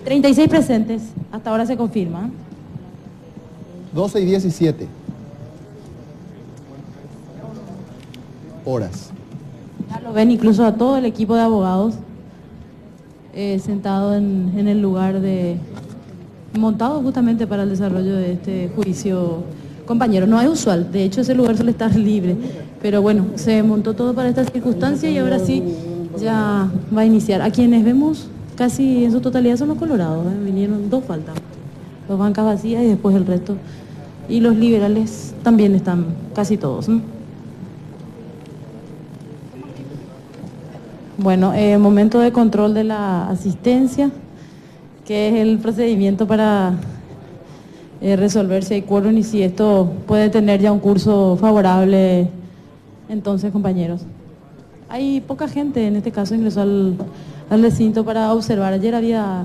36 presentes, hasta ahora se confirma. 12:17 horas. Ya lo ven incluso a todo el equipo de abogados sentado en el lugar montado justamente para el desarrollo de este juicio. Compañero, no es usual, de hecho ese lugar suele estar libre, pero bueno, se montó todo para esta circunstancia y ahora sí ya va a iniciar. A quienes vemos casi en su totalidad son los colorados, vinieron dos faltas, dos bancas vacías y después el resto. Y los liberales también están casi todos, ¿no? Bueno, momento de control de la asistencia, que es el procedimiento para resolver si hay quórum y si esto puede tener ya un curso favorable. Entonces, compañeros, hay poca gente, en este caso ingresó al recinto para observar. Ayer había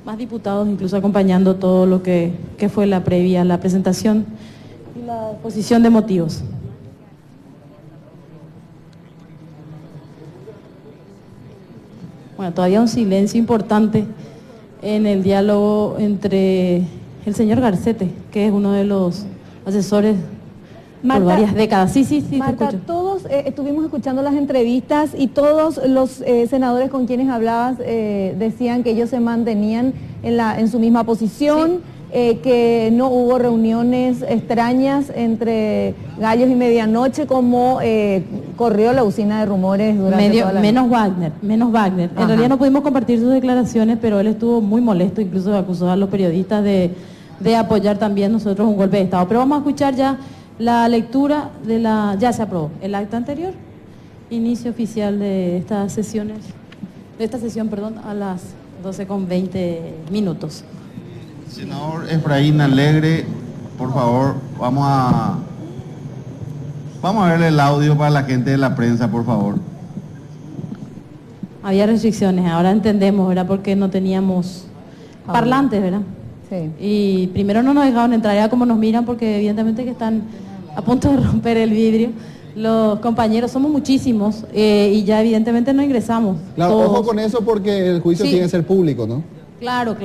más diputados, incluso acompañando todo lo que fue la previa, la presentación y la exposición de motivos. Bueno, todavía un silencio importante en el diálogo entre el señor Garcete, que es uno de los asesores por varias décadas. Sí, Marta, todos estuvimos escuchando las entrevistas y todos los senadores con quienes hablabas decían que ellos se mantenían en su misma posición, que no hubo reuniones extrañas entre gallos y medianoche como corrió la usina de rumores durante toda la noche. Menos Wagner. En realidad no pudimos compartir sus declaraciones, pero él estuvo muy molesto, incluso acusó a los periodistas de apoyar también nosotros un golpe de Estado. Pero vamos a escuchar ya la lectura ya se aprobó el acta anterior, inicio oficial de esta sesión, a las 12:20. Senador Efraín Alegre, por favor, vamos a verle el audio para la gente de la prensa, por favor. Había restricciones, ahora entendemos, ¿verdad? Porque no teníamos parlantes, ¿verdad? Sí. Y primero no nos dejaron entrar, ya como nos miran, porque evidentemente que están a punto de romper el vidrio. Los compañeros, somos muchísimos, y ya evidentemente no ingresamos. Claro, todos. ojo con eso porque el juicio tiene que ser público, ¿no? Claro.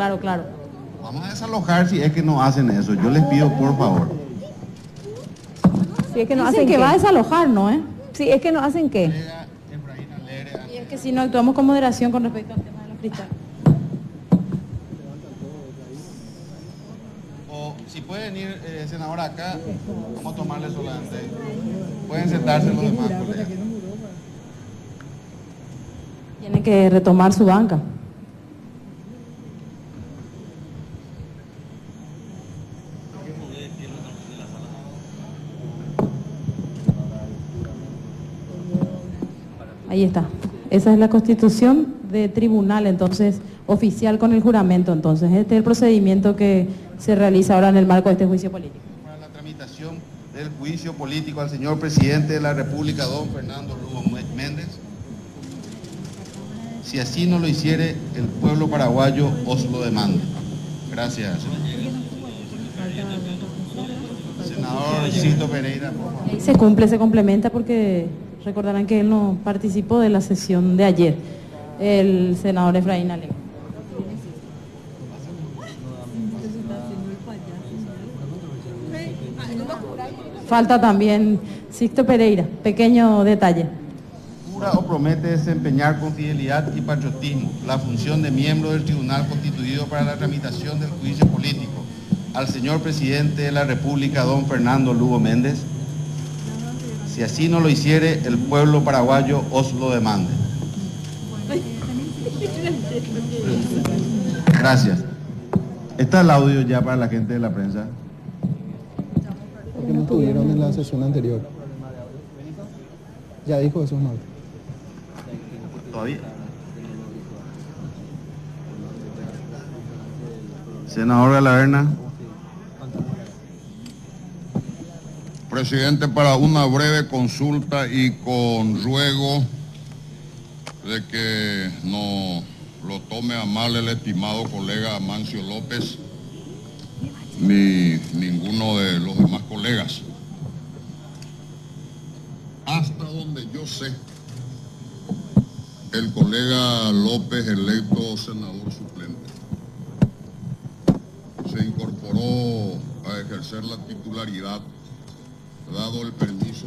Vamos a desalojar si es que no hacen eso. Yo les pido, por favor. Si es que no Dicen hacen que qué. va a desalojar, ¿no? Sí, es que no hacen qué. Y es que si no actuamos con moderación con respecto al tema de los cristales. O si pueden ir, senadora, acá, vamos a tomarle solamente. Pueden sentarse los demás, colegas. Tienen que retomar su banca. Ahí está. Esa es la constitución de tribunal, entonces, oficial con el juramento. Entonces, este es el procedimiento que se realiza ahora en el marco de este juicio político. Para la tramitación del juicio político al señor presidente de la República, don Fernando Lugo Méndez. Si así no lo hiciere, el pueblo paraguayo os lo demanda. Gracias. Senador Sisto Pereira, por favor. Ahí se cumple, se complementa porque recordarán que él no participó de la sesión de ayer, el senador Efraín Alegre. Falta también Sixto Pereira, pequeño detalle. Jura o promete desempeñar con fidelidad y patriotismo la función de miembro del tribunal constituido para la tramitación del juicio político al señor presidente de la República, don Fernando Lugo Méndez. Si así no lo hiciere, el pueblo paraguayo os lo demande. Gracias. Está el audio ya para la gente de la prensa. Porque no estuvieron en la sesión anterior. Ya dijo eso, ¿no? Todavía. Senador Galaverna. Presidente, para una breve consulta y con ruego de que no lo tome a mal el estimado colega Amancio López ni ninguno de los demás colegas. Hasta donde yo sé, el colega López electo senador suplente. incorporó a ejercer la titularidad, dado el permiso.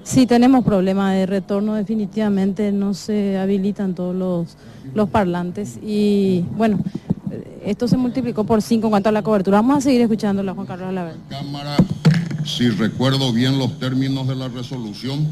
Sí, tenemos problemas de retorno, definitivamente no se habilitan todos los parlantes y bueno, esto se multiplicó por 5 en cuanto a la cobertura. Vamos a seguir escuchándola, Juan Carlos Alaver. Cámara, si recuerdo bien los términos de la resolución,